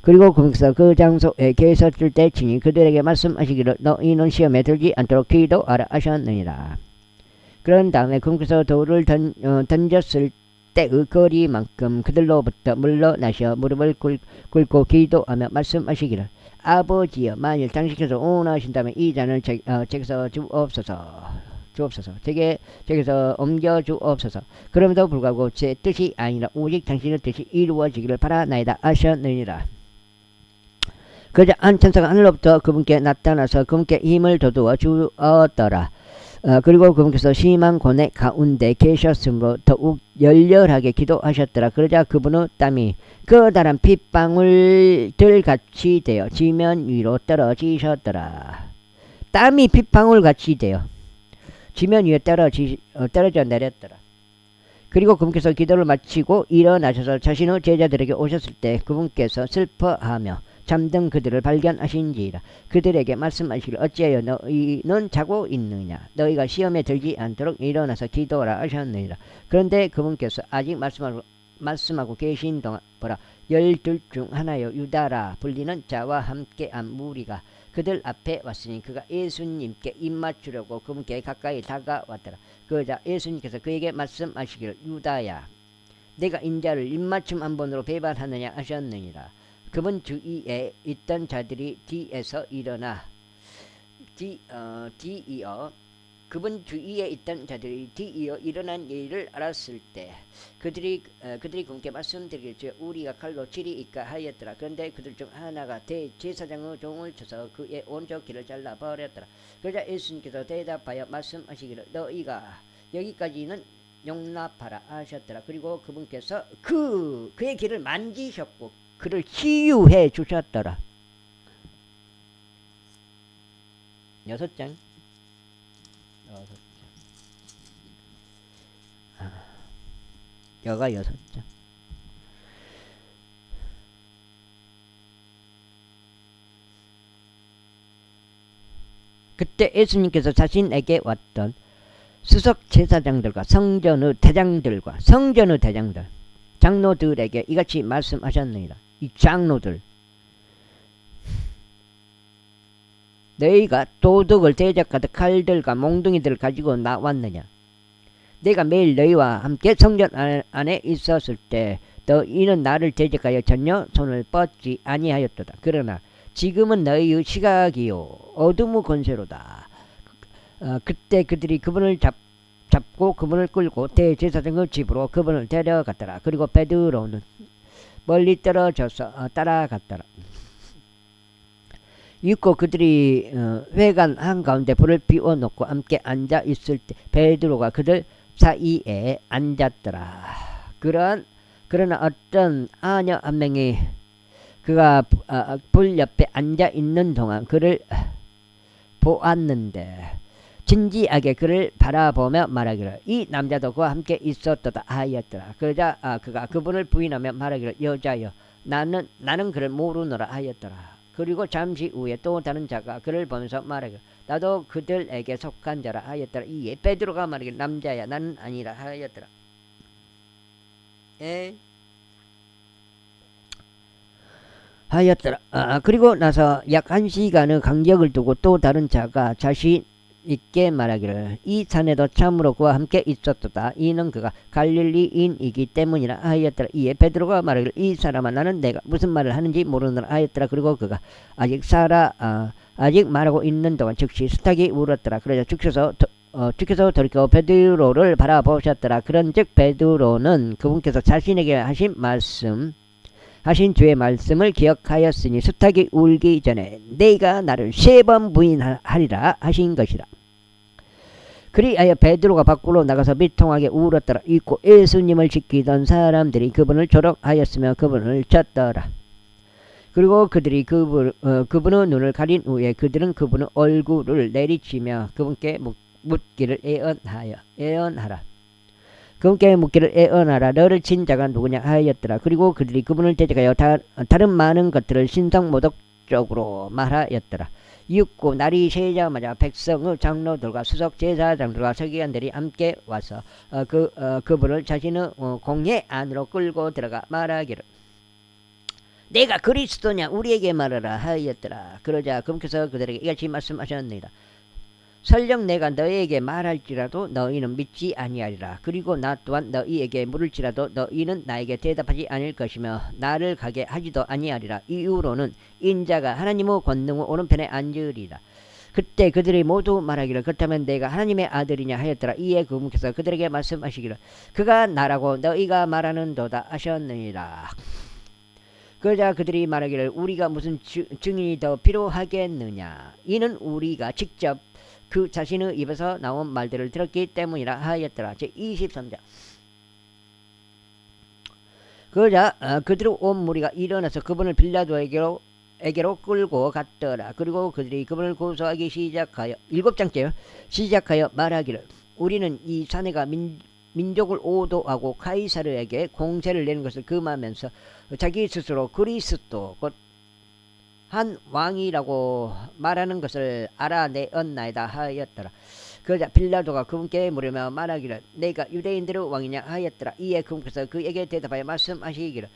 그리고 그분께서 그 장소에 계셨을 때 친히 그들에게 말씀하시기를 너희는 시험에 들지 않도록 기도하라 하셨느니라. 그런 다음에 그분께서 돌을 던졌을 때의 거리만큼 그들로부터 물러나셔 무릎을 꿇고 기도하며 말씀하시기를 아버지여 만일 당신께서 원하신다면 이 잔을 제게서 제게서 옮겨 주옵소서. 그럼에도 불구하고 제 뜻이 아니라 오직 당신의 뜻이 이루어지기를 바라나이다 하셨느니라. 그러자 한 천사가 하늘로부터 그분께 나타나서 그분께 힘을 돋우어 주었더라. 그리고 그분께서 심한 고뇌 가운데 계셨으므로 더욱 열렬하게 기도하셨더라. 그러자 그분의 땀이 커다란 핏방울들 같이 되어 지면 위로 떨어지셨더라. 땀이 핏방울 같이 되어 지면 위에 떨어져 내렸더라. 그리고 그분께서 기도를 마치고 일어나셔서 자신의 제자들에게 오셨을 때 그분께서 슬퍼하며 잠든 그들을 발견하신지라. 그들에게 말씀하시기를 어찌하여 너희는 자고 있느냐. 너희가 시험에 들지 않도록 일어나서 기도하라 하셨느니라. 그런데 그분께서 아직 말씀하고 계신 동안 보라 12 중 하나여 유다라 불리는 자와 함께한 무리가 그들 앞에 왔으니 그가 예수님께 입맞추려고 그분께 가까이 다가왔더라. 그러자 예수님께서 그에게 말씀하시기를 유다야 내가 인자를 입맞춤 한 번으로 배반하느냐 하셨느니라. 그분 주위에 있던 자들이 뒤에서 일어나 그분 주위에 있던 자들이 뒤이어 일어난 일을 알았을 때 그들이 그분께 말씀드리기를 우리가 칼로 치리이까 하였더라. 그런데 그들 중 하나가 대제사장의 종을 쳐서 그의 오른쪽 귀를 잘라버렸더라. 그러자 예수님께서 대답하여 말씀하시기를 너희가 여기까지는 용납하라 하셨더라. 그리고 그분께서 그의 귀를 만지셨고 그를 치유해 주셨더라. 6장. 여가 6장. 그때 예수님께서 자신에게 왔던 수석 제사장들과 성전의 대장들 장로들에게 이같이 말씀하셨느니라. 이 장로들 너희가 도둑을 대적하듯 칼들과 몽둥이들을 가지고 나왔느냐. 내가 매일 너희와 함께 성전 안에 있었을 때 너희는 나를 대적하여 전혀 손을 뻗지 아니하였도다. 그러나 지금은 너희의 시각이요 어둠의 권세로다. 그때 그들이 그분을 잡고 그분을 끌고 대제사장의 집으로 그분을 데려갔더라. 그리고 베드로는 멀리 떨어져서 따라갔더라. 있고 그들이 회관 한가운데 불을 피워놓고 함께 앉아 있을 때 베드로가 그들 사이에 앉았더라. 그러나 어떤 아녀 한 명이 그가 불 옆에 앉아 있는 동안 그를 보았는데 진지하게 그를 바라보며 말하기를 이 남자도 그와 함께 있었도다 하였더라. 그러자 그가 그분을 부인하며 말하기를 여자여 나는 그를 모르노라 하였더라. 그리고 잠시 후에 또 다른 자가 그를 보면서 말하기를 나도 그들에게 속한 자라 하였더라. 이에 베드로가 말하기를 남자야 나는 아니라 하였더라. 그리고 나서 약 1시간의 간격을 두고 또 다른 자가 자신 있게 말하기를 이 사내도 참으로 그와 함께 있었도다. 이는 그가 갈릴리인이기 때문이라 하였더라. 이에 베드로가 말하기를 이 사람아 나는 내가 무슨 말을 하는지 모르느라 하였더라. 그리고 그가 아직 말하고 있는 동안 즉시 수탉이 울었더라. 그러자 주께서 돌이켜 베드로를 바라보셨더라. 그런즉 베드로는 그분께서 자신에게 하신 주의 말씀을 기억하였으니 수탉이 울기 전에 네가 나를 3번 부인하리라 하신 것이라. 그리하여 베드로가 밖으로 나가서 비통하게 울었더라. 있고 예수님을 지키던 사람들이 그분을 조롱하였으며 그분을 쳤더라. 그리고 그들이 그분의 눈을 가린 후에 그들은 그분의 얼굴을 내리치며 그분께 묻기를 애언하라. 그분께 묻기를 애언하라. 너를 친 자가 누구냐 하였더라. 그리고 그들이 그분을 대적하여 다른 많은 것들을 신성모독적으로 말하였더라. 이윽고 날이 새자마자 백성의 장로들과 수석 제사장들과 서기관들이 함께 와서 그분을 자신의 공회 안으로 끌고 들어가 말하기를 내가 그리스도냐 우리에게 말하라 하였더라. 그러자 그분께서 그들에게 이같이 말씀하셨느니라. 설령 내가 너희에게 말할지라도 너희는 믿지 아니하리라. 그리고 나 또한 너희에게 물을지라도 너희는 나에게 대답하지 않을 것이며 나를 가게 하지도 아니하리라. 이후로는 인자가 하나님의 권능의 오른편에 앉으리라. 그때 그들이 모두 말하기를 그렇다면 내가 하나님의 아들이냐 하였더라. 이에 그분께서 그들에게 말씀하시기를 그가 나라고 너희가 말하는도다 하셨느니라. 그러자 그들이 말하기를 우리가 무슨 증인이 더 필요하겠느냐. 이는 우리가 직접 그 자신의 입에서 나온 말들을 들었기 때문이라 하였더라. 제23장. 그러자 그들의 온 무리가 일어나서 그분을 빌라도에게로 끌고 갔더라. 그리고 그들이 그분을 고소하기 시작하여 7장째 시작하여 말하기를 우리는 이 사내가 민족을 오도하고 카이사르에게 공세를 내는 것을 금하면서 자기 스스로 그리스도 곧 한 왕이라고 말하는 것을 알아내었나이다 하였더라. 그러자 빌라도가 그분께 물으며 말하기를 내가 유대인들의 왕이냐 하였더라. 이에 그분께서 그에게 대답하여 말씀하시기를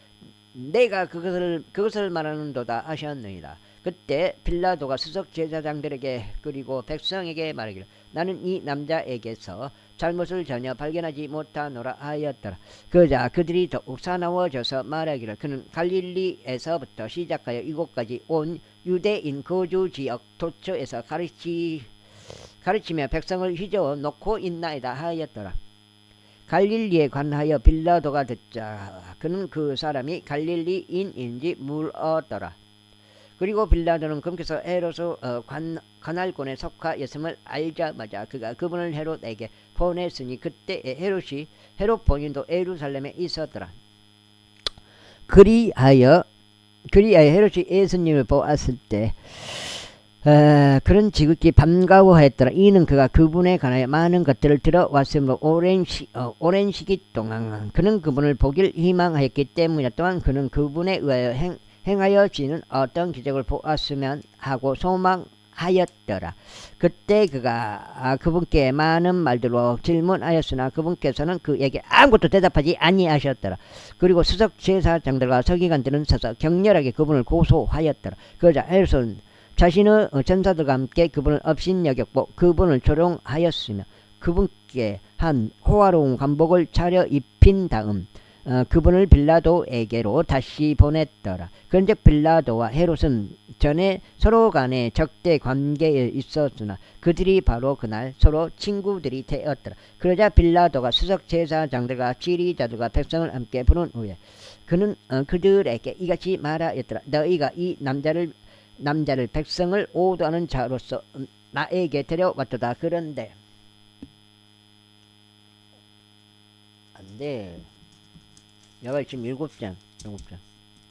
내가 그것을 말하는도다 하셨느니라. 그때 빌라도가 수석 제사장들에게 그리고 백성에게 말하기를 나는 이 남자에게서 잘못을 전혀 발견하지 못하노라 하였더라. 그러자 그들이 더욱 사나워져서 말하기를 그는 갈릴리에서부터 시작하여 이곳까지 온 유대인 거주 지역 도처에서 가르치며 백성을 휘저어 놓고 있나이다 하였더라. 갈릴리에 관하여 빌라도가 듣자 그는 그 사람이 갈릴리인인지 물었더라. 그리고 빌라도는 그분께서 헤롯의 관할권에 속하였음을 알자마자 그가 그분을 헤롯에게 보냈으니 그때 헤롯 본인도 예루살렘에 있었더라. 그리하여 헤롯이 예수님을 보았을 때 그는 지극히 반가워했더라. 이는 그가 그분에 관하여 많은 것들을 들어왔으므로 오랜 시기 동안 그는 그분을 보길 희망하였기 때문이다. 또한 그는 그분에 의하여 행하여지는 어떤 기적을 보았으면 하고 소망하였더라. 그때 그가 그분께 많은 말들로 질문하였으나 그분께서는 그에게 아무것도 대답하지 아니하셨더라. 그리고 수석 제사장들과 서기관들은 서서 격렬하게 그분을 고소하였더라. 그러자 헤롯은 자신의 전사들과 함께 그분을 업신여겼고 그분을 조롱하였으며 그분께 한 호화로운 관복을 차려 입힌 다음 그분을 빌라도에게로 다시 보냈더라. 그런데 빌라도와 헤롯은 전에 서로 간에 적대 관계에 있었으나 그들이 바로 그날 서로 친구들이 되었더라. 그러자 빌라도가 수석 제사장들과 지리자들과 백성을 함께 부른 후에 그는 그들에게 이같이 말하였더라. 너희가 이 남자를 백성을 오도하는 자로서 나에게 데려왔도다. 그런데 안돼. 여기 지금 7장.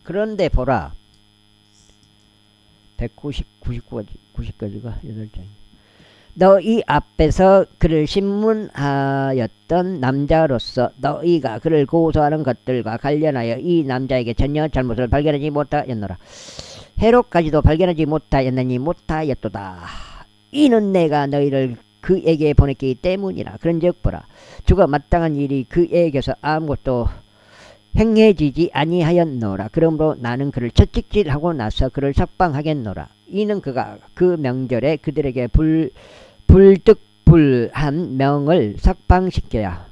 그런데 보라. 190, 90까지가 8장이. 너희 앞에서 그를 신문하였던 남자로서 너희가 그를 고소하는 것들과 관련하여 이 남자에게 전혀 잘못을 발견하지 못하였노라. 해로까지도 발견하지 못하였느니 못하였도다. 이는 내가 너희를 그에게 보냈기 때문이라. 그런즉 보라, 주가 마땅한 일이 그에게서 아무것도 행해지지 아니하였노라. 그러므로 나는 그를 채찍질하고 나서 그를 석방하겠노라. 이는 그가 그 명절에 그들에게 불득불한 명을 석방시켜야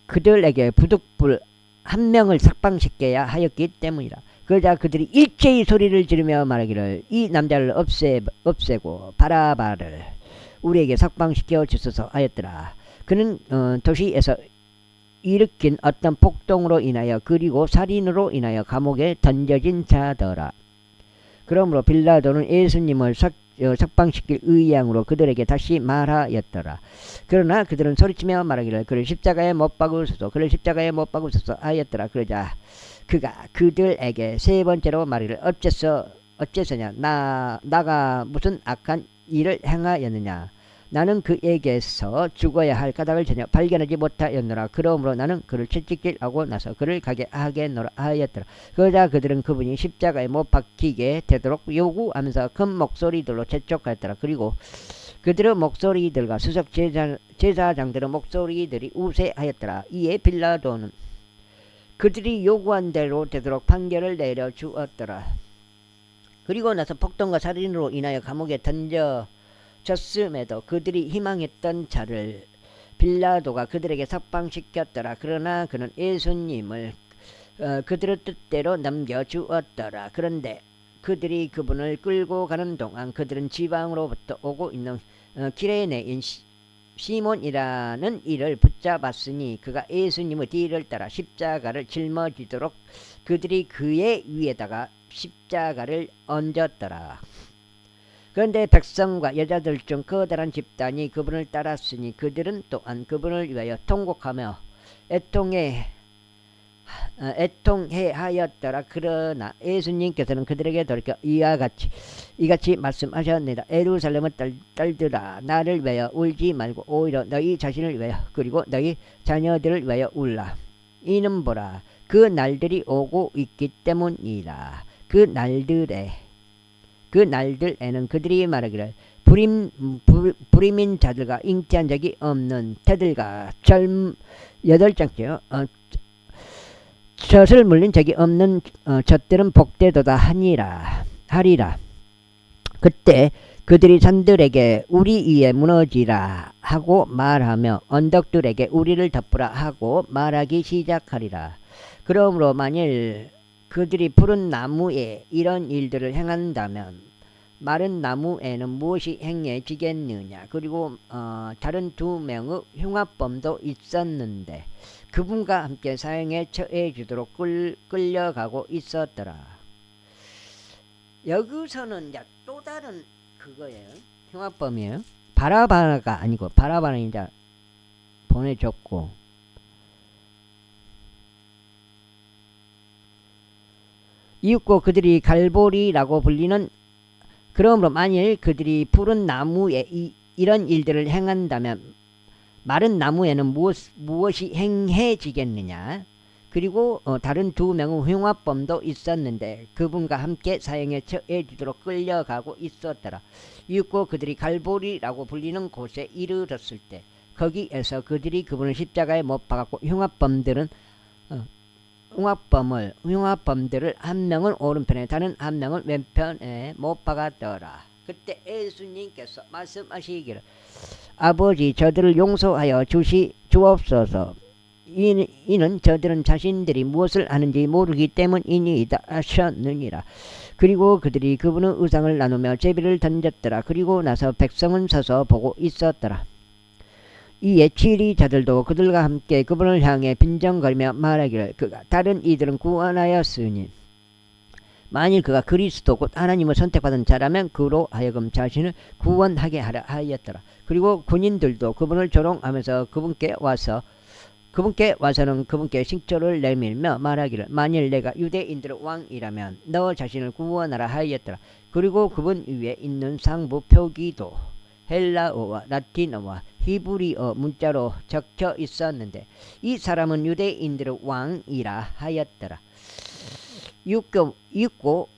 그들에게 부득불 한 명을 석방시켜야 하였기 때문이라. 그러자 그들이 일제히 소리를 지르며 말하기를 이 남자를 없애고 바라바를 우리에게 석방시켜 주소서 하였더라. 그는 도시에서 일으킨 어떤 폭동으로 인하여 그리고 살인으로 인하여 감옥에 던져진 자더라. 그러므로 빌라도는 예수님을 석방시킬 의향으로 그들에게 다시 말하였더라. 그러나 그들은 소리치며 말하기를 그를 십자가에 못 박으소서, 그를 십자가에 못 박으소서 하였더라. 그러자 그가 그들에게 세 번째로 말하기를 어째서냐, 나가 무슨 악한 일을 행하였느냐. 나는 그에게서 죽어야 할 까닭을 전혀 발견하지 못하였노라. 그러므로 나는 그를 채찍질하고 나서 그를 가게 하겠노라 하였더라. 그러자 그들은 그분이 십자가에 못 박히게 되도록 요구하면서 큰 목소리들로 재촉하였더라. 그리고 그들의 목소리들과 수석 제사장들의 목소리들이 우세하였더라. 이에 빌라도는 그들이 요구한 대로 되도록 판결을 내려주었더라. 그리고 나서 폭동과 살인으로 인하여 감옥에 던져졌음에도 그들이 희망했던 자를 빌라도가 그들에게 석방시켰더라. 그러나 그는 예수님을 그들의 뜻대로 넘겨주었더라. 그런데 그들이 그분을 끌고 가는 동안 그들은 지방으로부터 오고 있는 기레네인 시몬이라는 이를 붙잡았으니 그가 예수님의 뒤를 따라 십자가를 짊어지도록 그들이 그의 위에다가 십자가를 얹었더라. 그런데 백성과 여자들 중 커다란 집단이 그분을 따랐으니 그들은 또한 그분을 위하여 통곡하며 애통해하였더라. 그러나 예수님께서는 그들에게 돌이켜 이같이 말씀하셨느니라. 예루살렘의 딸들아, 나를 위하여 울지 말고 오히려 너희 자신을 위하여 그리고 너희 자녀들을 위하여 울라. 이는 보라, 그 날들이 오고 있기 때문이라. 그 날들에는 그들이 말하기를 불임인 자들과 잉태한 적이 없는 태들과 8장째요. 젖을 물린 적이 없는 젖들은 복되도다 하리라. 그때 그들이 산들에게 우리 위에 무너지라 하고 말하며 언덕들에게 우리를 덮으라 하고 말하기 시작하리라. 그러므로 만일 그들이 푸른 나무에 이런 일들을 행한다면 마른 나무에는 무엇이 행해지겠느냐. 그리고 다른 2명의 흉악범도 있었는데 그분과 함께 사형에 처해지도록 끌려가고 있었더라. 여기서는 이제 또 다른 그거예요. 흉악범이에요. 바라바가 아니고 바라바는 이제 보내줬고 이윽고 그들이 갈보리라고 불리는, 그러므로 만일 그들이 푸른 나무에 이런 일들을 행한다면 마른 나무에는 무엇이 행해지겠느냐. 그리고 다른 2명의 흉악범도 있었는데 그분과 함께 사형에 처해지도록 끌려가고 있었더라. 이윽고 그들이 갈보리라고 불리는 곳에 이르렀을 때 거기에서 그들이 그분을 십자가에 못 박았고 흉악범들을 한 명은 오른편에 다른 한 명은 왼편에 못 박았더라. 그때 예수님께서 말씀하시기를 아버지, 저들을 용서하여 주옵소서. 이는 저들은 자신들이 무엇을 하는지 모르기 때문이니이다 하셨느니라. 그리고 그들이 그분의 의상을 나누며 제비를 던졌더라. 그리고 나서 백성은 서서 보고 있었더라. 이에 치리자들도 그들과 함께 그분을 향해 빈정거리며 말하기를 그가 다른 이들은 구원하였으니 만일 그가 그리스도 곧 하나님을 선택받은 자라면 그로 하여금 자신을 구원하게 하라 하였더라. 그리고 군인들도 그분을 조롱하면서 그분께 와서는 그분께 식초를 내밀며 말하기를 만일 내가 유대인들의 왕이라면 너 자신을 구원하라 하였더라. 그리고 그분 위에 있는 상부 표기도 헬라어와 라틴어와 히브리어 문자로 적혀 있었는데 이 사람은 유대인들의 왕이라 하였더라. 육고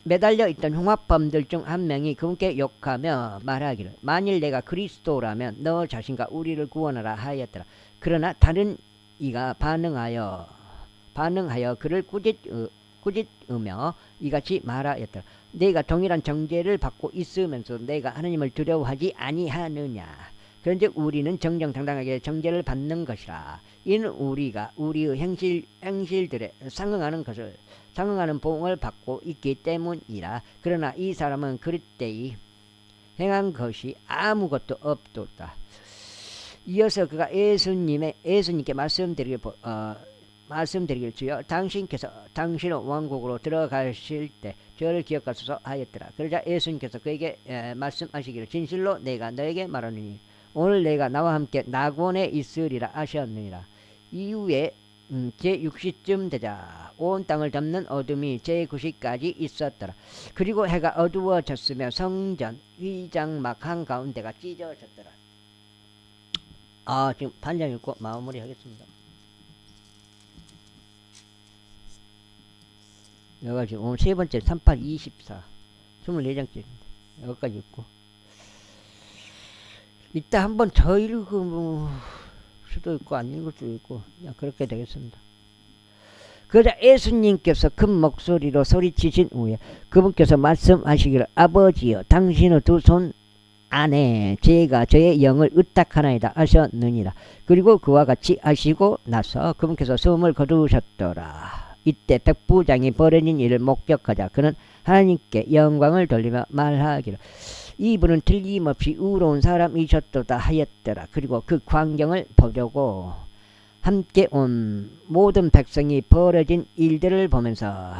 매달려 있던 흉악범들 중 한 명이 그분께 욕하며 말하기를 만일 내가 그리스도라면 너 자신과 우리를 구원하라 하였더라. 그러나 다른 이가 반응하여 그를 꾸짖으며 이같이 말하였더라. 내가 동일한 정죄를 받고 있으면서 내가 하나님을 두려워하지 아니하느냐. 그런즉 우리는 정정당당하게 정죄를 받는 것이라. 이는 우리가 우리의 행실들에 상응하는 보응을 받고 있기 때문이라. 그러나 이 사람은 그때의 행한 것이 아무것도 없도다. 이어서 그가 예수님께 말씀드리길 주여 당신께서 당신의 왕국으로 들어가실 때 저를 기억하소서 하였더라. 그러자 예수님께서 그에게 말씀하시기를 진실로 내가 너에게 말하노니 오늘 내가 나와 함께 낙원에 있으리라 하셨느니라. 이후에 제6시쯤 되자 온 땅을 덮는 어둠이 제9시까지 있었더라. 그리고 해가 어두워졌으며 성전 휘장막 한가운데가 찢어졌더라. 지금 반장 읽고 마무리 하겠습니다. 여기가 지금 오늘 세 번째 38, 24 24장째입니다. 여기까지 읽고 이따 한번 더 읽을 수도 있고 안 읽을 수도 있고 그냥 그렇게 되겠습니다. 그러자 예수님께서 큰 목소리로 소리치신 후에 그분께서 말씀하시기를 아버지여 당신의 두 손 안에 제가 저의 영을 의탁하나이다 하셨느니라. 그리고 그와 같이 하시고 나서 그분께서 숨을 거두셨더라. 이때 백부장이 벌어진 일을 목격하자 그는 하나님께 영광을 돌리며 말하기를 이분은 틀림없이 의로운 사람이셨도다 하였더라. 그리고 그 광경을 보려고 함께 온 모든 백성이 벌어진 일들을 보면서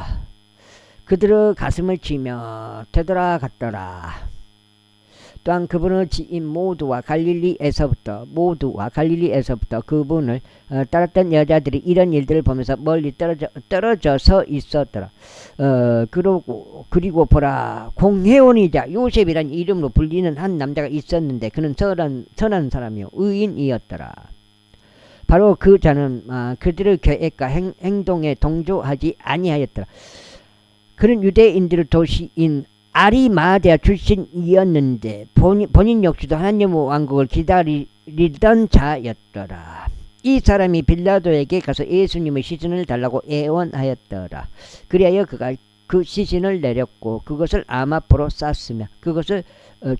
그들의 가슴을 치며 되돌아갔더라. 또한 그분의 지인 모두와 갈릴리에서부터 그분을 따랐던 여자들이 이런 일들을 보면서 멀리 떨어져서 있었더라. 그리고 보라 공회원이자 요셉이란 이름으로 불리는 한 남자가 있었는데 그는 선한 사람이요 의인이었더라. 바로 그 자는 그들의 계획과 행동에 동조하지 아니하였더라. 그는 유대인들의 도시인 아리마대아 출신이었는데 본인 역시도 하나님의 왕국을 기다리던 자였더라. 이 사람이 빌라도에게 가서 예수님의 시신을 달라고 애원하였더라. 그리하여 그가 그 시신을 내렸고 그것을 아마포로 쌌으며 그것을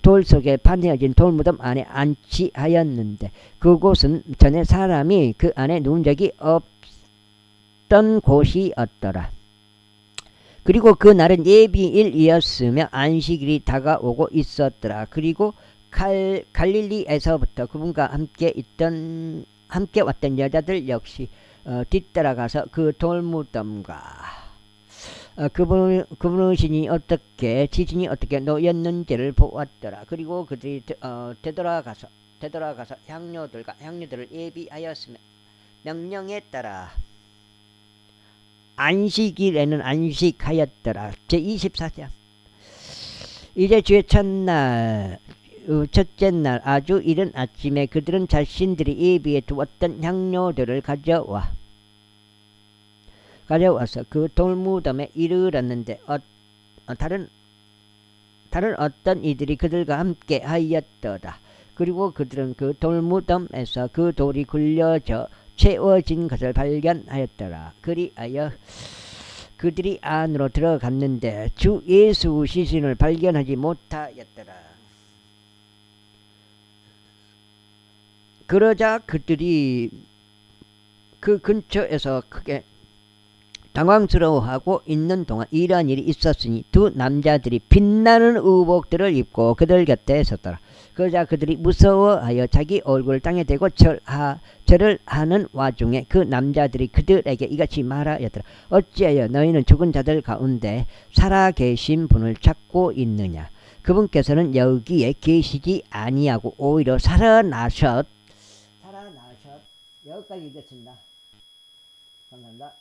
돌 속에 파내어진 돌무덤 안에 안치하였는데 그곳은 전에 사람이 그 안에 누운 적이 없던 곳이었더라. 그리고 그 날은 예비일이었으며 안식일이 다가오고 있었더라. 그리고 갈릴리에서부터 그분과 함께 왔던 여자들 역시 뒤따라가서 그 돌무덤과 그분의 지진이 어떻게 놓였는지를 보았더라. 그리고 그들이 되돌아가서 향료들을 예비하였으며 명령에 따라 안식일에는 안식하였더라. 제24장 이제 주의 첫째 날 아주 이른 아침에 그들은 자신들이 예비해 두었던 향료들을 가져와서 그 돌무덤에 이르렀는데 다른 어떤 이들이 그들과 함께 하였더라. 그리고 그들은 그 돌무덤에서 그 돌이 굴려져 채워진 것을 발견하였더라. 그리하여 그들이 안으로 들어갔는데 주 예수 시신을 발견하지 못하였더라. 그러자 그들이 그 근처에서 크게 당황스러워하고 있는 동안 이러한 일이 있었으니 두 남자들이 빛나는 의복들을 입고 그들 곁에 섰더라. 그러자 그들이 무서워하여 자기 얼굴을 땅에 대고 절을 하는 와중에 그 남자들이 그들에게 이같이 말하였더라. 어찌하여 너희는 죽은 자들 가운데 살아계신 분을 찾고 있느냐. 그분께서는 여기에 계시지 아니하고 오히려 살아나셨. 여기까지 읽겠습니다. 감사합니다.